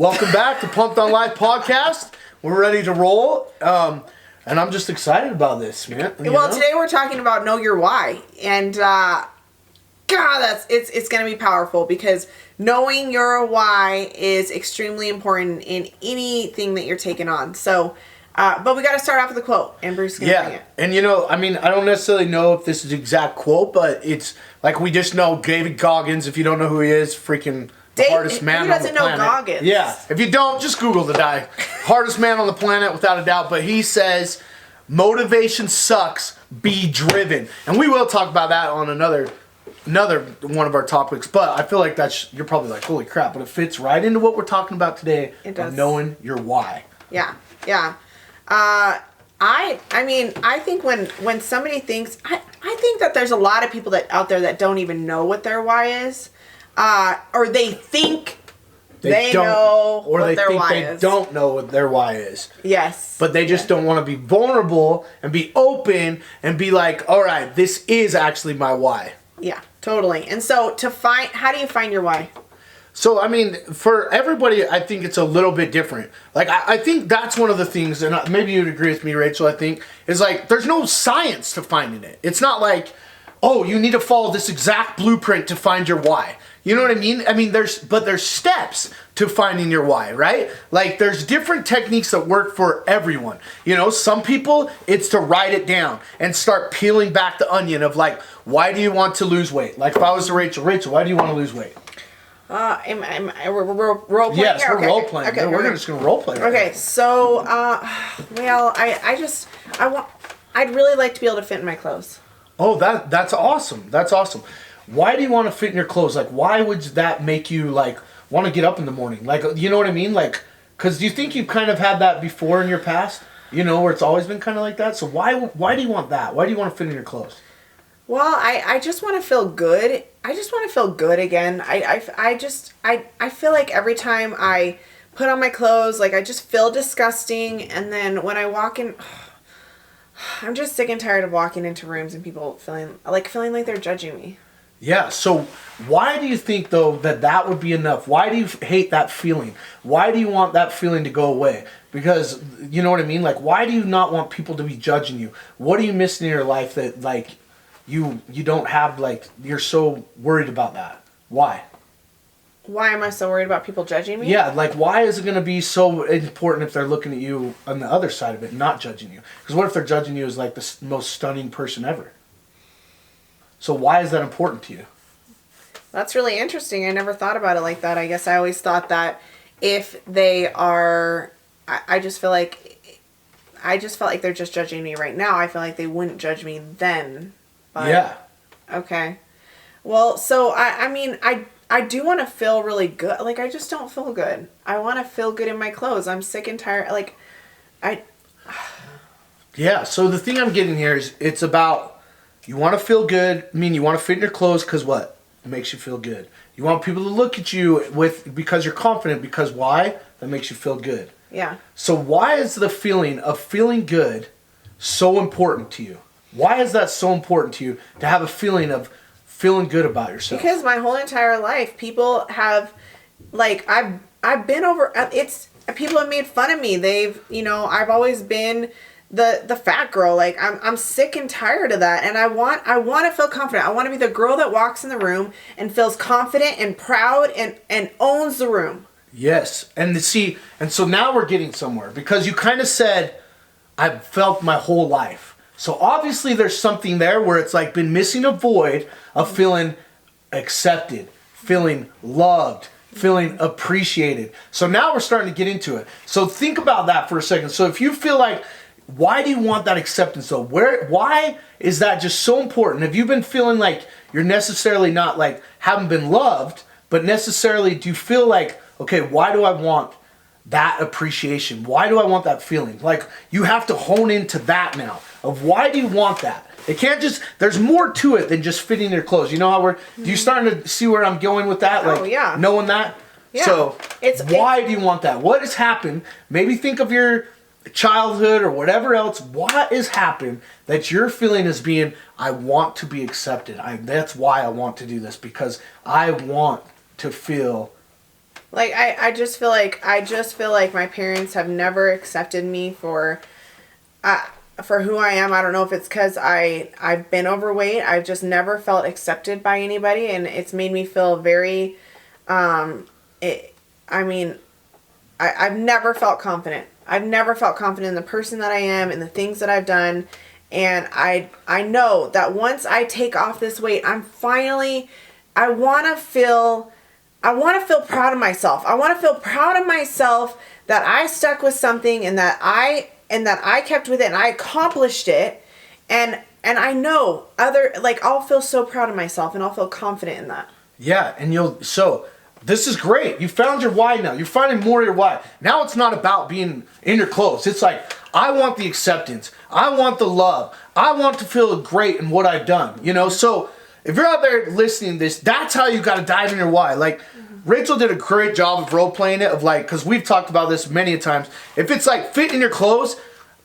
Welcome back to Pumped on Life podcast. We're ready to roll, and I'm just excited about this, man. Well, today we're talking about know your why, and God, it's going to be powerful because knowing your why is extremely important in anything that you're taking on. So, but we got to start off with a quote, and Bruce is going to bring it. And I don't necessarily know if this is the exact quote, but it's like we just know David Goggins. If you don't know who he is, freaking. The hardest man on the planet. Who doesn't know Goggins? Yeah. If you don't, just Google the guy. Hardest man on the planet, without a doubt. But he says, motivation sucks, be driven. And we will talk about that on another one of our topics. But I feel like you're probably like, holy crap. But it fits right into what we're talking about today. It does. Of knowing your why. Yeah. I think when somebody thinks, I think that there's a lot of people out there that don't even know what their why is. Or they think they know what their why is. Or they think they don't know what their why is. Yes. But they just don't want to be vulnerable and be open and be like, all right, this is actually my why. Yeah, totally. And so how do you find your why? So, for everybody, I think it's a little bit different. Like, I think that's one of the things, and maybe you'd agree with me, Rachel, I think, is like, there's no science to finding it. It's not like, oh, you need to follow this exact blueprint to find your why. You know what I mean? There's steps to finding your why, right? Like, there's different techniques that work for everyone. Some people, it's to write it down and start peeling back the onion of like, why do you want to lose weight? Like, if I was to Rachel, why do you want to lose weight? We're role playing. Yes, we're role playing. Okay, we're just gonna role play. Okay, so, I'd really like to be able to fit in my clothes. Oh, that's awesome. That's awesome. Why do you want to fit in your clothes? Like, why would that make you, like, want to get up in the morning? Like, you know what I mean? Like, because do you think you've kind of had that before in your past? Where it's always been kind of like that? So why do you want that? Why do you want to fit in your clothes? Well, I just want to feel good. I just want to feel good again. I feel like every time I put on my clothes, like, I just feel disgusting. And then when I walk in... I'm just sick and tired of walking into rooms and people feeling like they're judging me. Yeah, so why do you think, though, that would be enough? Why do you hate that feeling? Why do you want that feeling to go away? Because, you know what I mean? Like, why do you not want people to be judging you? What are you missing in your life that, like, you don't have, like, you're so worried about that? Why? Why am I so worried about people judging me? Yeah, like, why is it going to be so important if they're looking at you on the other side of it, not judging you? Because what if they're judging you as, like, the most stunning person ever? So why is that important to you? That's really interesting. I never thought about it like that. I guess I always thought that if they are... I just felt like they're just judging me right now. I feel like they wouldn't judge me then. But, yeah. Okay. Well, so, I do want to feel really good. Like, I just don't feel good. I want to feel good in my clothes. I'm sick and tired. Like, Yeah, so the thing I'm getting here is it's about you want to feel good. You want to fit in your clothes because what? It makes you feel good. You want people to look at you because you're confident. Because why? That makes you feel good. Yeah. So why is the feeling of feeling good so important to you? Why is that so important to you to have a feeling of feeling good about yourself? Because my whole entire life, people have, like, I've been over, people have made fun of me. I've always been the fat girl. Like, I'm sick and tired of that. And I want to feel confident. I want to be the girl that walks in the room and feels confident and proud and owns the room. Yes. And so now we're getting somewhere because you kind of said, I've felt my whole life. So obviously there's something there where it's like been missing a void of feeling accepted, feeling loved, feeling appreciated. So now we're starting to get into it. So think about that for a second. So if you feel like, why do you want that acceptance though? Why is that just so important? Have you been feeling like you're necessarily not like haven't been loved, but necessarily do you feel like, okay, why do I want that appreciation? Why do I want that feeling? Like, you have to hone into that now of why do you want that? It can't just, there's more to it than just fitting your clothes. You know how do you starting to see where I'm going with that? Like, yeah. Knowing that? Yeah. So, why do you want that? What has happened? Maybe think of your childhood or whatever else. What has happened that you're feeling as being, I want to be accepted. That's why I want to do this, because I want to feel Like I just feel like my parents have never accepted me for who I am. I don't know if it's because I've been overweight. I've just never felt accepted by anybody, and it's made me feel very I've never felt confident. I've never felt confident in the person that I am and the things that I've done. And I know that once I take off this weight, I want to feel proud of myself. I want to feel proud of myself that I stuck with something and that I kept with it and I accomplished it. And I know I'll feel so proud of myself and I'll feel confident in that. Yeah, and this is great. You found your why now. You're finding more of your why. Now it's not about being in your clothes. It's like, I want the acceptance. I want the love. I want to feel great in what I've done. So if you're out there listening to this, that's how you got to dive in your why. Like, Rachel did a great job of role playing it, because we've talked about this many a times. If it's like fit in your clothes,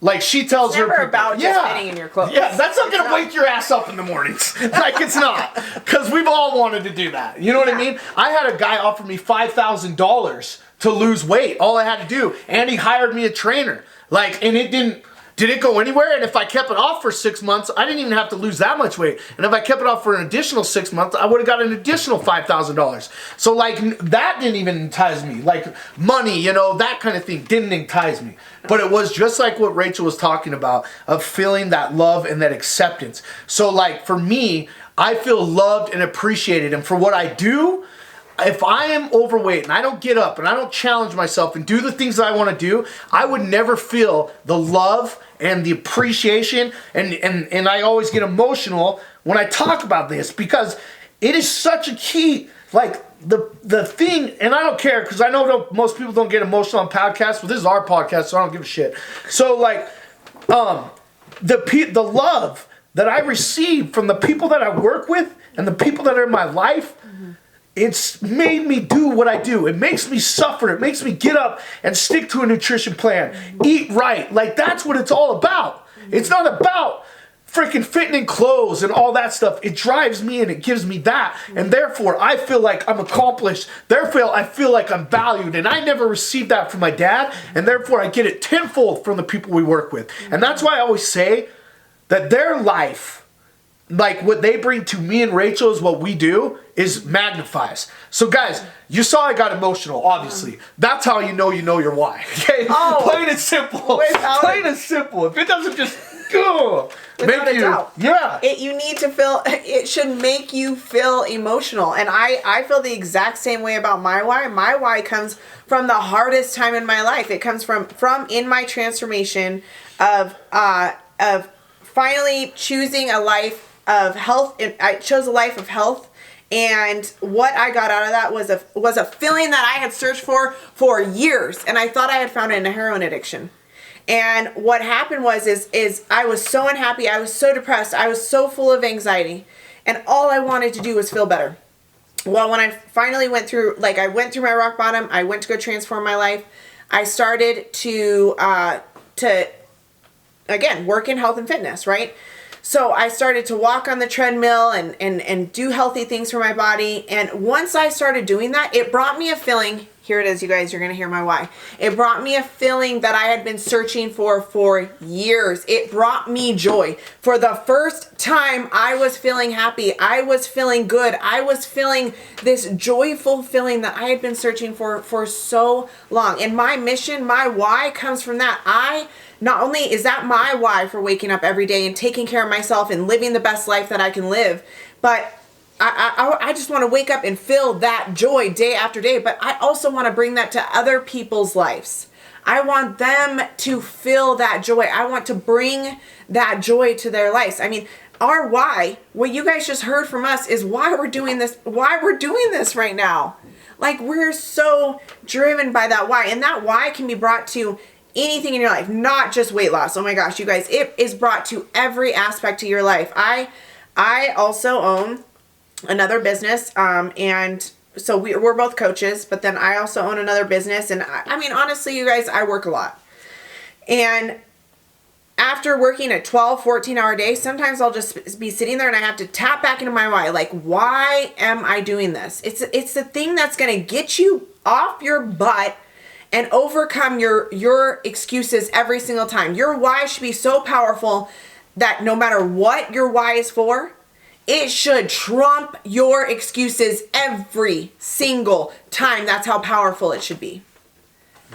like she tells her, it's never about just fitting in your clothes. Yeah, that's not gonna wake your ass up in the mornings. Like, it's not, because we've all wanted to do that. You know what I mean? I had a guy offer me $5,000 to lose weight. All I had to do, and he hired me a trainer. And it didn't. Did it go anywhere? And if I kept it off for 6 months, I didn't even have to lose that much weight. And if I kept it off for an additional 6 months, I would have got an additional $5,000. So that didn't even entice me. Like money, that kind of thing didn't entice me. But it was just like what Rachel was talking about, of feeling that love and that acceptance. So for me, I feel loved and appreciated. And for what I do, if I am overweight and I don't get up and I don't challenge myself and do the things that I want to do, I would never feel the love and the appreciation. And I always get emotional when I talk about this, because it is such a key, the thing, and I don't care, because I know most people don't get emotional on podcasts, but this is our podcast, so I don't give a shit. So the love that I receive from the people that I work with and the people that are in my life, it's made me do what I do. It makes me suffer. It makes me get up and stick to a nutrition plan. Eat right. That's what it's all about. It's not about freaking fitting in clothes and all that stuff. It drives me and it gives me that. And therefore, I feel like I'm accomplished. Therefore, I feel like I'm valued. And I never received that from my dad. And therefore, I get it tenfold from the people we work with. And that's why I always say that their life, what they bring to me and Rachel, is what we do, is magnifies. So guys, you saw I got emotional, obviously. That's how you know your why. Okay? Plain and simple. Plain and simple. If it doesn't just go, without a doubt. Yeah. You need to feel, it should make you feel emotional. And I feel the exact same way about my why. My why comes from the hardest time in my life. It comes from in my transformation of finally choosing a life of health. I chose a life of health, and what I got out of that was a feeling that I had searched for years, and I thought I had found it in a heroin addiction. And what happened is I was so unhappy, I was so depressed, I was so full of anxiety, and all I wanted to do was feel better. Well, when I finally went through my rock bottom, I went to go transform my life. I started to again work in health and fitness, right? So I started to walk on the treadmill and do healthy things for my body. And once I started doing that, it brought me a feeling. Here it is, you guys, you're going to hear my why. It brought me a feeling that I had been searching for years. It brought me joy. For the first time, I was feeling happy. I was feeling good. I was feeling this joyful feeling that I had been searching for so long. And my mission, my why comes from that. Not only is that my why for waking up every day and taking care of myself and living the best life that I can live, but I just want to wake up and feel that joy day after day, but I also want to bring that to other people's lives. I want them to feel that joy. I want to bring that joy to their lives. I mean, our why, what you guys just heard from us, is why we're doing this right now. We're so driven by that why, and that why can be brought to anything in your life, not just weight loss. Oh my gosh, you guys, it is brought to every aspect of your life. I also own another business, and so we're both coaches, but then I also own another business, and I mean, honestly, you guys, I work a lot. And after working a 12, 14-hour day, sometimes I'll just be sitting there and I have to tap back into my why. Why am I doing this? It's the thing that's going to get you off your butt and overcome your excuses every single time. Your why should be so powerful that no matter what your why is for, it should trump your excuses every single time. That's how powerful it should be.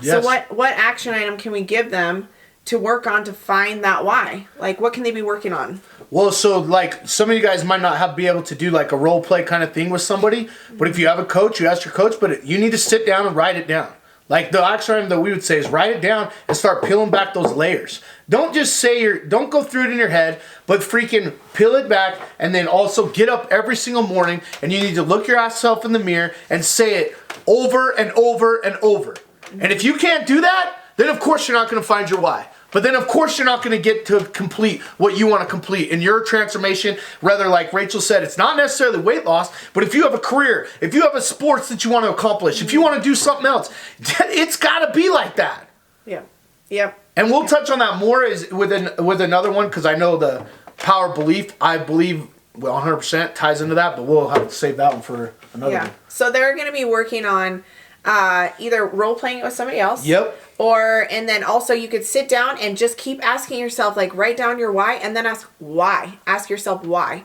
Yes. So what action item can we give them to work on to find that why? Like, what can they be working on? Well, so like some of you guys might not be able to do like a role play kind of thing with somebody, but if you have a coach, you ask your coach, but you need to sit down and write it down. Like the action item that we would say is write it down and start peeling back those layers. Don't just say don't go through it in your head, but freaking peel it back and then also get up every single morning and you need to look yourself in the mirror and say it over and over and over. And if you can't do that, then of course you're not going to find your why. But then of course you're not going to get to complete what you want to complete in your transformation. Rather, like Rachel said, it's not necessarily weight loss, but if you have a career, if you have a sports that you want to accomplish, if you want to do something else, it's got to be like that. Yeah. Yep. And we'll touch on that more with another one because I know the power of belief, I believe 100% ties into that, but we'll have to save that one for another one. So they're going to be working on either role playing it with somebody else. Yep. And then also you could sit down and just keep asking yourself, like write down your why and then ask why. Ask yourself why.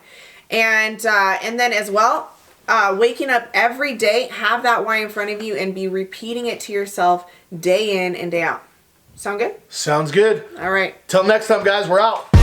And then as well, waking up every day, have that why in front of you and be repeating it to yourself day in and day out. Sound good? Sounds good. All right. Till next time, guys, we're out.